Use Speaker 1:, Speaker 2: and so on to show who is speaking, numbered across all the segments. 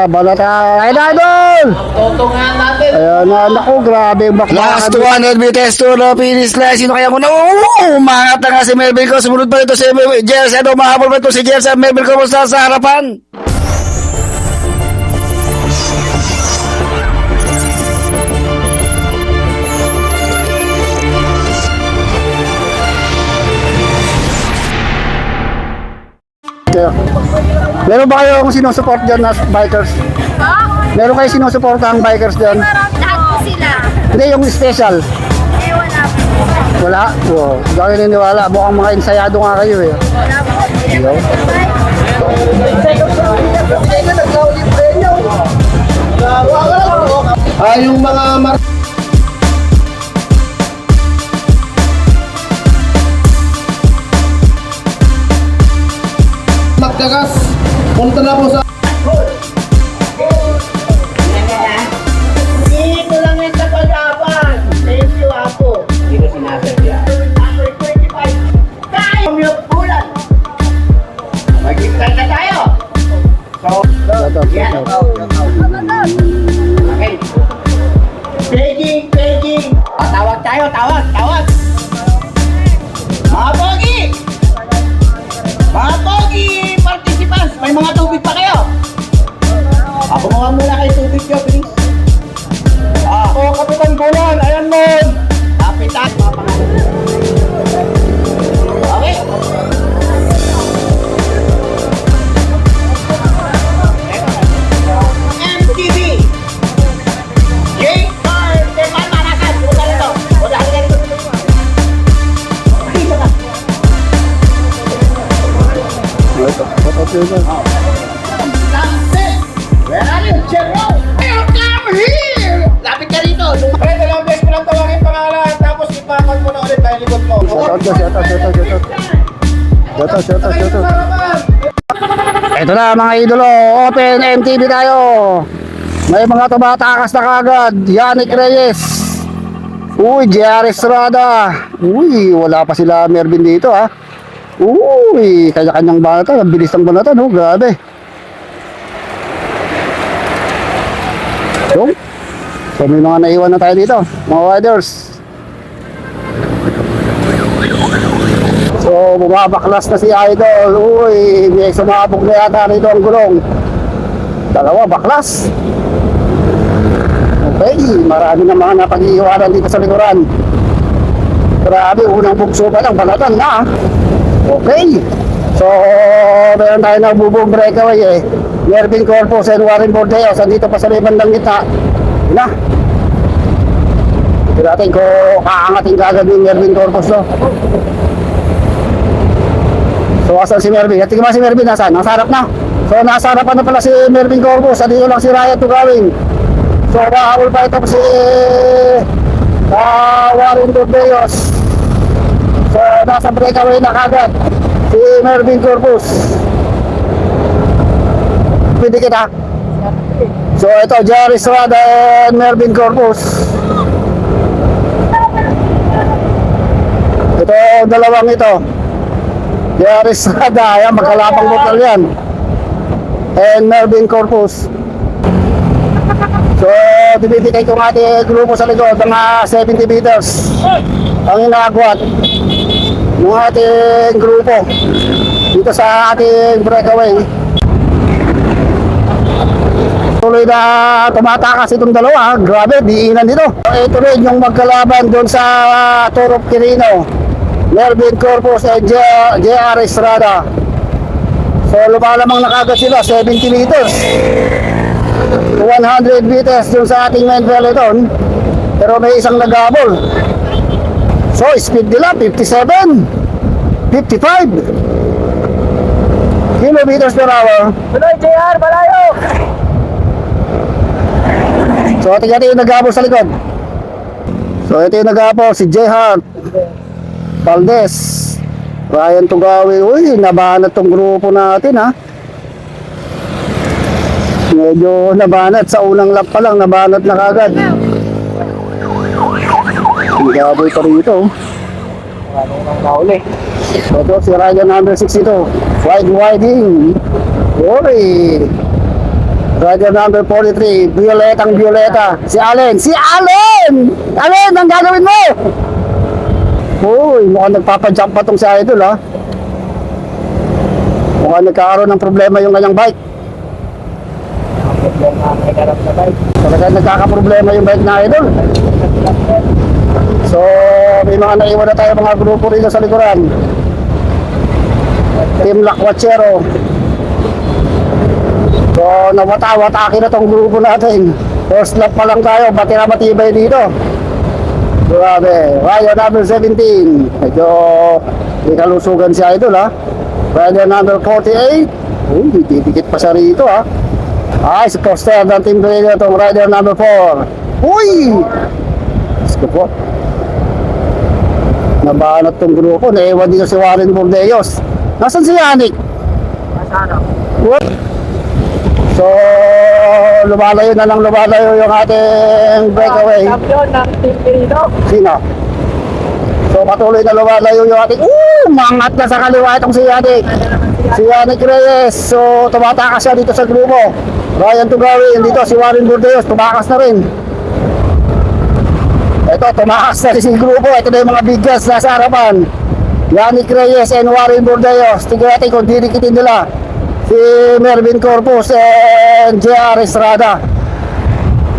Speaker 1: Balata. Ay, idol!
Speaker 2: Tutungan natin.
Speaker 1: Ayan na, naku, grabe.
Speaker 3: Last 200 meters to the finish line. Sino kaya muna? Umangat na nga si Melvin ko. Sumunod pa ito si Jers. Ano, mahabol pa ito si Jers. Melvin ko sa harapan.
Speaker 1: Meron ba kayong sinusupport dyan na bikers? Meron kayo sinusupport ang bikers dyan?
Speaker 4: Lahat po sila.
Speaker 1: Hindi, yung special.
Speaker 4: Eh, wala po.
Speaker 1: Wala? Wow. Gawin niniwala. Mukhang mga ensayado nga kayo eh.
Speaker 4: Wala po.
Speaker 1: Hello?
Speaker 2: Yung mga magkagas. Punta na po sa dito lang yung kapag-apan. Thank you, Apo. Hindi ko sinasadya. Number 25. Tayo! Yung bulan. Mag-extend na tayo. So, yan. Okay. Paging. Tawag tayo, tawag. Mga pogi! Mga pogi participants, may mga tubig pa kayo? Ako muna kayo tubig nyo, please. Kapitan Bulan, ayan nun! Kapitan! Okay? MTV! J-Car! Teman Manakan! Buka nito! Buka nito! Where are you, Chero? Come here! Lapit ka rito! Pre, dalawang beses ko lang tawagin pangalan, tapos ipakan mo na ulit dahil likod mo.
Speaker 1: Shout out. Ito na mga idolo, Open MTV tayo. May mga tumatakas na kagad. Yannick Reyes. Uy, JR Estrada. Uy, wala pa sila Mervin dito ha. Uy, kanya-kanyang banatan. Ang bilis ng banatan, oh, grabe. So may mga naiwan na tayo dito, mga riders. So bumabaklas na si Idol. Uy, may sumabog na yata rito ang gulong. Dalawa, baklas. Okay, marami na mga napag-iiwanan dito sa likuran. Grabe, unang bugso pa lang, balatan na. Okay, so meron tayo na bubong breakaway eh. Mervin Corpus and Warren Bordeaux, andito pa sa may bandang gitna. Na. Ito natin kung kaangating kagad ni Mervin Corpus, no? So asan si Mervin? Tingnan mo si Mervin, nasaan? Nasa harap na. So nasa harapan na pala si Mervin Corpus. Andito lang si Ryan Tugawin. So mahabol pa ito si Warren Bordeaux. So nasa breakaway na kagad si Mervin Corpus. Pwede kita. So ito, JR Estrada and Mervin Corpus. Ito, dalawang ito. JR Estrada, ayan, magkalapang bukal yan. And Mervin Corpus. So, dibibigay ko ng ating grupo sa likod, mga 70 meters. Ang inaagwat ng ating grupo dito sa ating breakaway. Tuloy na tumatakas itong dalawa, grabe, diinan dito. Ito rin yung magkalaban doon sa Turok Quirino, Mervin Corpus at JR Estrada. So lumalamang na kagad sila, 70 meters 100 meters doon sa ating main peloton. Pero may isang naghabol. So speed nila 57 55 kilometers per hour.
Speaker 2: Tuloy, JR, malayo!
Speaker 1: So tingnan yung nag-aabol sa likod. So ito yung nag-aabol, si J. Hart Valdez, Ryan Tugawin. Uy, nabanat tong grupo natin ha. Medyo nabanat, sa unang lap pa lang nabanat na kagad. Nag-aabol pa rito.
Speaker 2: Mauli.
Speaker 1: So ito si Ryan number 62, wide widing. Uy, Rider number 43, Violetang Violeta. Si Allen! Si Allen! Allen, ang gagawin mo? Uy, mukhang nagpapajump pa tong si Idol, ha? Mukhang nagkakaroon ng problema yung kanyang bike. Talagang nagkakaproblema yung bike na Idol. So, may mga naiwan na tayo mga grupo rito sa likuran. Team Lakwachero. So, nawata-watake na tong grupo natin. First lap pa lang tayo, bati na matibay dito. Grabe. Rider number 17. Medyo may kalusugan si Idol, ha. Rider number 48. Uy, didikit pa siya rito, ha. Ay, si poster ng team radio itong rider number 4. Uy! Let's go po. Nabanat tong grupo. Naiwan dito si Warren Bordeos. Nasaan si Yannick? What? So, lumalayo na lang lumalayo yung ating breakaway.
Speaker 2: Champion ng team dito.
Speaker 1: Sino? So, patuloy na lumalayo yung ating... Mangat na sa kaliwa itong si Yannick. Si Yannick Reyes. So, tumatakas siya dito sa grupo. Ryan Tugawin. Dito si Warren Bordeos. Tumakas na rin. Ito, tumakas na rin si grupo. Ito na yung mga bigas na sa harapan. Yannick Reyes and Warren Bordeos. Tignan natin kung dinikitin nila si Mervin Corpus and J.R. Estrada.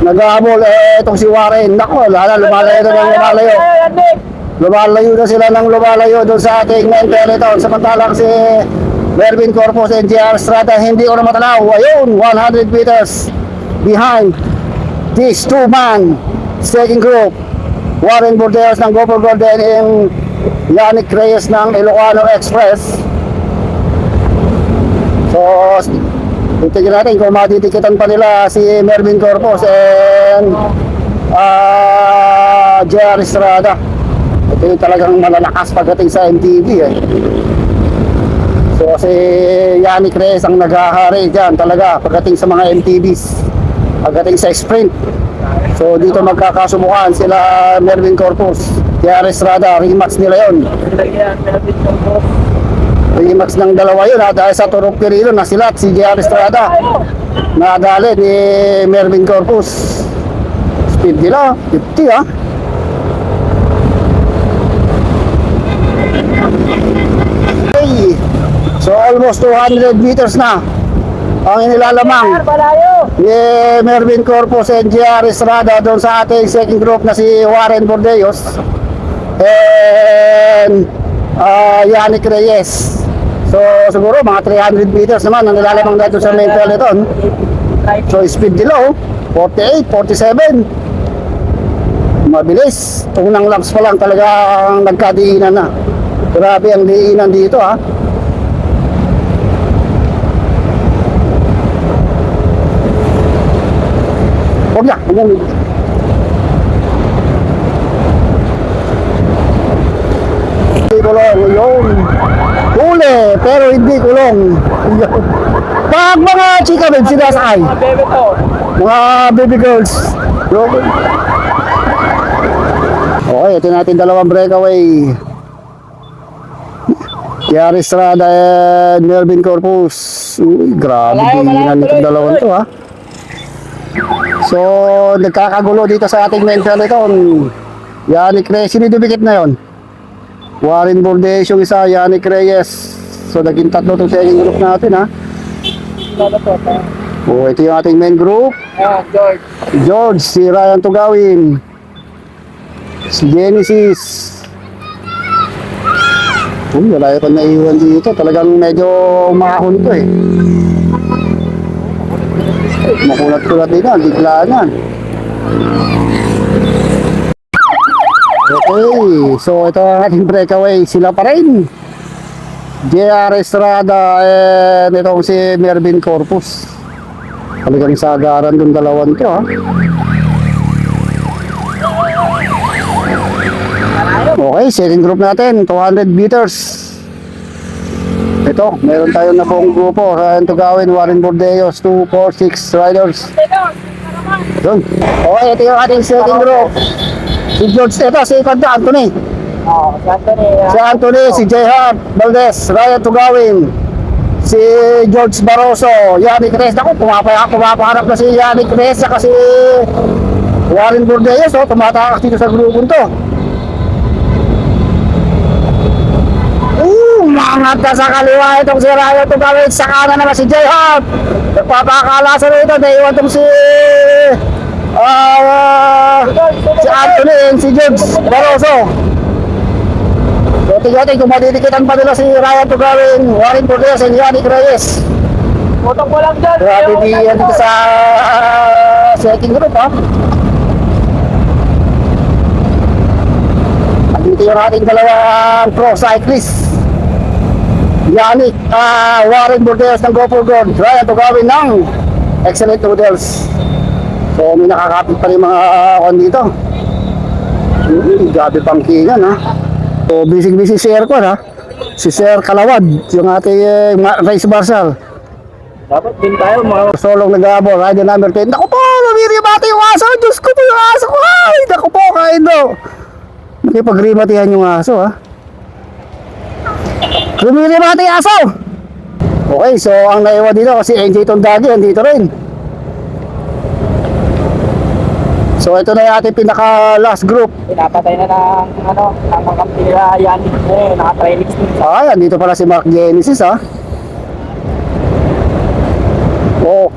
Speaker 1: Nag-ahabol itong si Warren. Naku, lumalayo na ng lumalayo. Lumalayo na sila ng lumalayo doon sa ating main peloton. Samantalang si Mervin Corpus and J.R. Estrada hindi ko na matanaw. Ayun, 100 meters behind this two-man second group. Warren Bordeos ng Gopher Golden and Yannick Reyes ng Ilocano Express. So, titignan natin kung matitikitan pa nila si Mervin Corpus and J.R. Estrada. Ito yung talagang malalakas pagdating sa MTB, eh. So, si Yannick Reyes ang naghahari dyan talaga pagdating sa mga MTBs, pagdating sa sprint. So, dito magkakasubukan sila Mervin Corpus, J.R. Estrada, rematch nila yun. Rematch ng dalawa yun, ha, dahil sa Turok Quirino nasilat si J.R. Estrada. Nadali ni Mervin Corpus. Speed nila, 50, ha. Okay. So almost 200 meters na ang inilalamang ni Mervin Corpus and J.R. Estrada doon sa ating second group na si Warren Bordeos and Yannick Reyes. So siguro mga 300 meters naman ang nilalamang dito sa main peloton. So speed nila, 48, 47. Mabilis. Unang laps pa lang talagang nagkadiinan na. Grabe ang diinan dito, ha. Huwag na. Hindi kulong. Yun. Huli, pero hindi kulong. Yun. Pag mga chika babes, sinasakay. Mga baby girls. Yun. Okay, ito natin dalawang breakaway. J.R. Estrada and Mervin Corpus. Uy, grabe dinan itong dalawang to, ha. So, nagkakagulo dito sa ating main peloton. Yannick Reyes, sino dumikit na yon? Warren Bordeos yung isa, Yannick Reyes. So, naging tatlo itong second group natin, ha. Oh, ito yung ating main group.
Speaker 2: George.
Speaker 1: George, si Ryan Tugawin. Si Genesis. Uy, wala yung naiwan dito. Talagang medyo makahon ito, eh. Makulat-kulat dito, biglaan yan. Okay, so ito ang ating breakaway. Sila pa rin. J.R. Estrada and itong si Mervin Corpus. Talagang sagaran yung dalawan to, ha. Okay, second group natin, 200 meters. Ito, meron tayong nabuong grupo. Ryan Tugawin, Warren Bordeos, 2, 4, 6 riders. Yun. Okay, ito yung ating second group. Si George, ito, si Anthony. Si Anthony, si J. Hart Valdez, Ryan Tugawin, si George Barroso, Yannick Reyes. Ako, pumapahanap na si Yannick Reyes kasi Warren Bordeaux, oh, tumatakas dito sa grupon to. Umangat na sa kaliwa itong si Ryan Tugawin. Sa kanan naman si J-Hop. Nagpapakalasan na ito. Naiwan itong si Anthony and si James Barroso. So tingnan kung madidikitan pa nila si Ryan Tugawin, Warren Bordeaux and Yannick Reyes.
Speaker 2: Potong ko lang dyan.
Speaker 1: Grabe di yan dito sa second group, ha. Andito yung ating dalawang pro cyclist. Yannick, Warren Bordeaux ng Go for Gold, Ryan Tugawin ng Excellent Noodles. So may nakakapit pa rin mga dito. Grabe pangkingan, ha. So busy si Aircon, ha. Si Sir Kalawad, yung ating race marshal.
Speaker 2: Dapat din tayo mga...
Speaker 1: Solong nag-aabol, rider number 10. Naku po, namiribati yung aso. Diyos ko po yung aso ko. Ay, naku po, kaindo. Nakipagrimatihan yung aso, ha. Lumiribati yung aso. Okay, so ang naiwan dito kasi NJ Tondagi, andito rin. So ito na yung ating pinaka last group.
Speaker 2: Pinapatay na ng mga kampira yan. Naka-trailix din.
Speaker 1: Ay, andito pala si Mark Genesis, ha. Oh,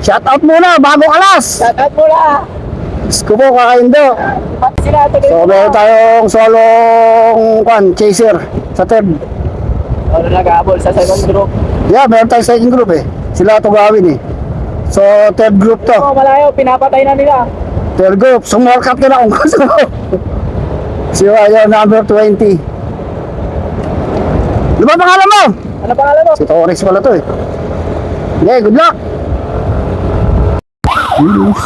Speaker 1: shout out muna bago alas.
Speaker 2: Shoutout mo lang.
Speaker 1: Diyos ko po, kakaindo.
Speaker 2: Pati sila tuloy.
Speaker 1: So meron tayong solong chaser sa third.
Speaker 2: Ano nag-aabol sa second group.
Speaker 1: Yeah, meron tayong second group eh. Sila Tugawin eh. So third group to.
Speaker 2: Oh, malayo, pinapatay na nila.
Speaker 1: Third group, sumorkat nila kung gusto mo. Si Ryan number 20. Ano ba pangalan mo?
Speaker 2: Ano pangalan mo?
Speaker 1: Si Torres pala to eh. Okay, good luck!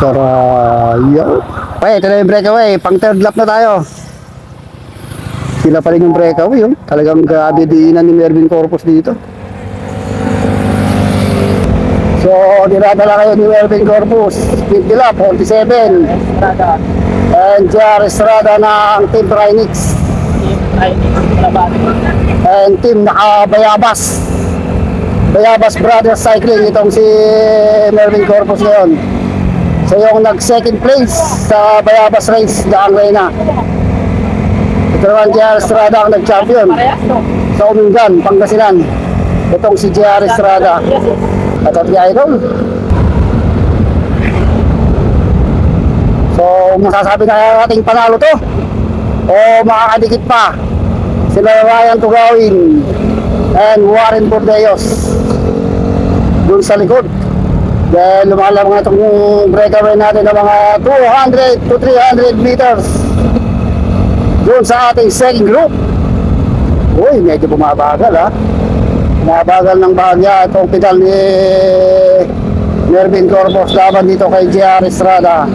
Speaker 1: Saraya. Okay, ito na yung breakaway. Pang third lap na tayo. Sila pa rin yung breakaway. Oh. Talagang grabe diinan ni Mervin Corpus dito. So, dinadala kayo ni Mervin Corpus. Speed nila, 47. And JR Estrada ng Team Trinix. And Team Nakabayabas. Bayabas Brothers Cycling, itong si Mervin Corpus ngayon. So yung nag-second place sa Bayabas Race, Daang Reyna. Ito naman JR Estrada ang nag-champion sa Umingan, Pangasinan. Itong si JR Estrada. At at Idol. So masasabi na ating panalo to o makakadikit pa sila Ryan Tugawin and Warren Bordeaux dun sa likod. Dahil lumalang nga itong breakaway natin ng mga 200 to 300 meters dun sa ating second group. Uy, medyo bumabagal, ha. Bumabagal ng bahagya itong pedal ni Mervin Corpus laban dito kay JR Estrada.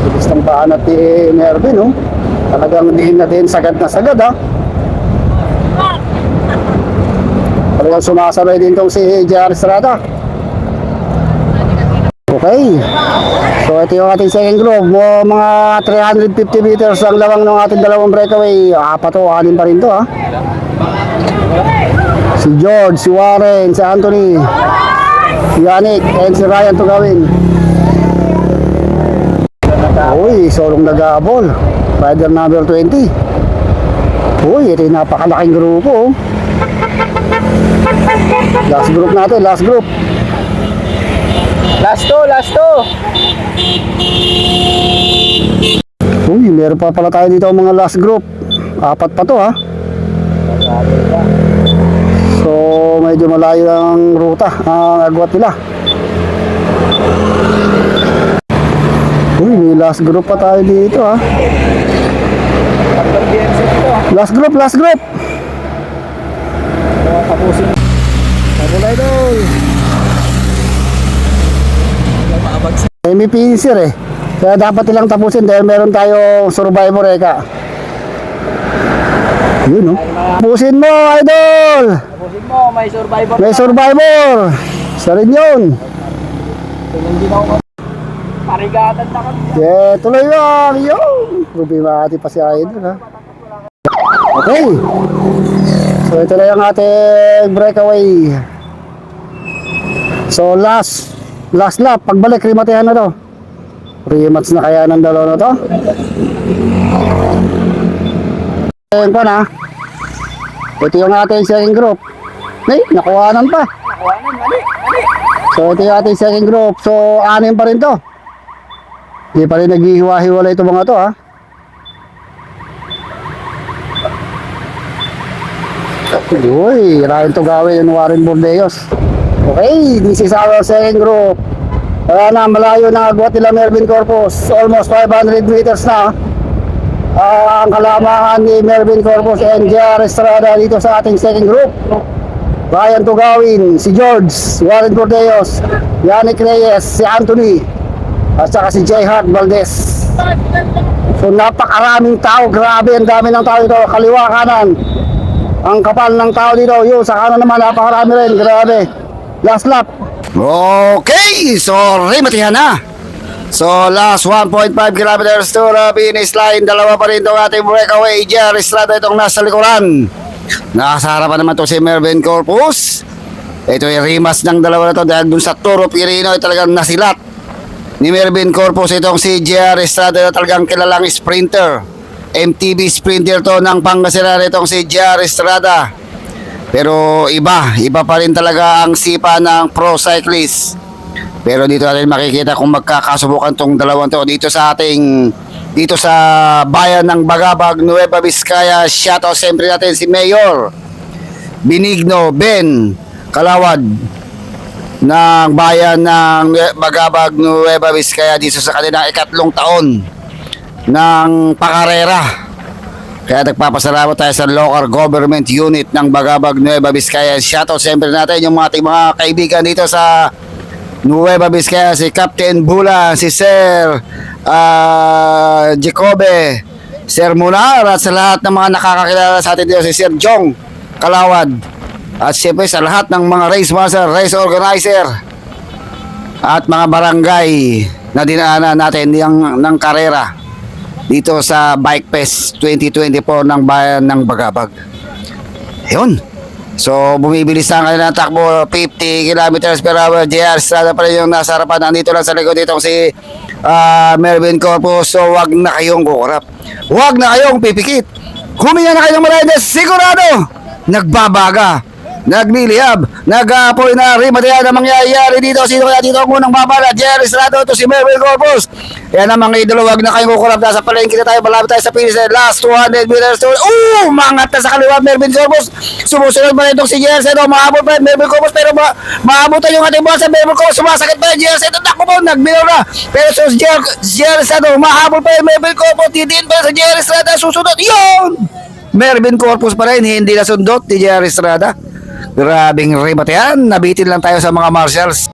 Speaker 1: Bilis ng paanat ni Mervin, oh. Talagang din na din, sagad na sagad, ha. Talagang sumasabay din itong si JR Estrada. Okay. So ito yung ating second group. Mga 350 meters ang lawang ng ating dalawang breakaway. Apat o, anin pa rin to, ha. Si George, si Warren, si Anthony, si Yannick, and si Ryan Tugawin. Uy, solong nag-aabol. Rider number 20. Uy, ito yung napakalaking grupo, oh. Last group natin, last group.
Speaker 2: Last two.
Speaker 1: Uy, meron pa pala tayo dito mga last group. Apat pa to, ha. So, medyo malayo ang ruta, ang agwat nila. Uy, may last group pa tayo dito, ha. Last group. Sabon idol. May finisher eh. Kaya dapat nilang tapusin dahil meron tayong survivor, eka. Yun, no? Tapusin mo, idol!
Speaker 2: Tapusin mo, may survivor.
Speaker 1: May survivor! Isa rin yun.
Speaker 2: Hindi na ako. Parigatan na kami.
Speaker 1: Yeah, tuloy lang. Yun! Problema natin pa si idol, ha? Okay. So ito na yung ating breakaway. So last lap, pagbalik rematyan na to. Rematch na kaya ng dalawa na to. Ayun pa na. Ito yung ating second group. Ay, nakuhanan pa. So ito yung ating second group. So 6 pa rin to. Hindi pa rin naghihiwa-hiwalay ito mga to ha. Uy, Ryan Tugawin and Warren Bordeos. Okay, this is our second group. Kaya na, malayo na agwat nila Melvin Corpus. Almost 500 meters na. Ang kalamangan ni Melvin Corpus and J.R. Estrada dito sa ating second group. Ryan Tugawin, si George, Warren Bordeos, Yannick Reyes, si Anthony, at saka si J. Hart Valdez. So napakaraming tao, grabe, ang dami ng tao dito, kaliwa kanan. Ang kapal ng tao dito, yun, sa kanan naman, napakarami rin, grabe. Last lap.
Speaker 3: Okay, so rematihan na. So last 1.5 kilometers to the finish line. Dalawa pa rin itong ating breakaway. J.R. Estrada itong nasa likuran. Nasa harapan naman to si Melvin Corpus. Ito yung rematch ng dalawa na to dahil dun sa Toro Pirino ay talagang nasilat ni Melvin Corpus itong si J.R. Estrada na talagang kilalang sprinter. MTB sprinter to ng Pangasinan itong si J.R. Estrada. Pero iba pa rin talaga ang sipa ng pro cyclist. Pero dito natin makikita kung magkakasubukan tong dalawang to dito sa bayan ng Bagabag, Nueva Vizcaya. Shoutout siyempre natin si Mayor Benigno Ben Kalawad ng bayan ng Bagabag, Nueva Vizcaya dito sa kanilang 3 taon ng pakarera. Kaya nagpapasalamat tayo sa local government unit ng Bagabag, Nueva Vizcaya. Shoutout siyempre natin yung ating mga kaibigan dito sa Nueva Vizcaya, si Captain Bula, si Sir Jacobe, Sir Munar, at sa lahat ng mga nakakakilala sa atin dito, si Sir Jong Kalawad, at siyempre sa lahat ng mga race master, race organizer, at mga barangay na dinaanan natin ng karera dito sa Bike Fest 2024 ng bayan ng Bagabag. Yun. So bumibilis na kanilang takbo, 50 kilometers per hour. J.R. Estrada pa rin yung nasa harapan. Nandito lang sa likod itong si Melvin Corpus. So wag na kayong kukurap, wag na kayong pipikit. Huminga na kayong marami, sigurado nagbabaga, naglilihab, nag-aapoy na rimatayan na mangyayari dito. Sino kaya dito ang unang babala? J.R. Estrada, ito si Melvin Corpus. Yan ang mga idolo, wag na kayong kukurap. Nasa palengke na tayo, malapit tayo sa finish line. Last 200 meters to... Mangat na sa kaliwa, Melvin Corpus. Sumusunod pa rin itong si J.R. Estrada. Mahabol pa rin Melvin Corpus, pero maabutan yung ating boss sa Melvin Corpus. Sumasakit pa rin J.R. Estrada. Naku po, nagbilaw na. Pero so J.R. Estrada, mahabol pa rin Melvin Corpus. Didiin pa rin sa J.R. Estrada. Susunod, yun! Melvin Corpus pa rin, hindi nasundot ni J.R. Estrada. Grabing rimatayan, nabitin lang tayo sa mga marshals.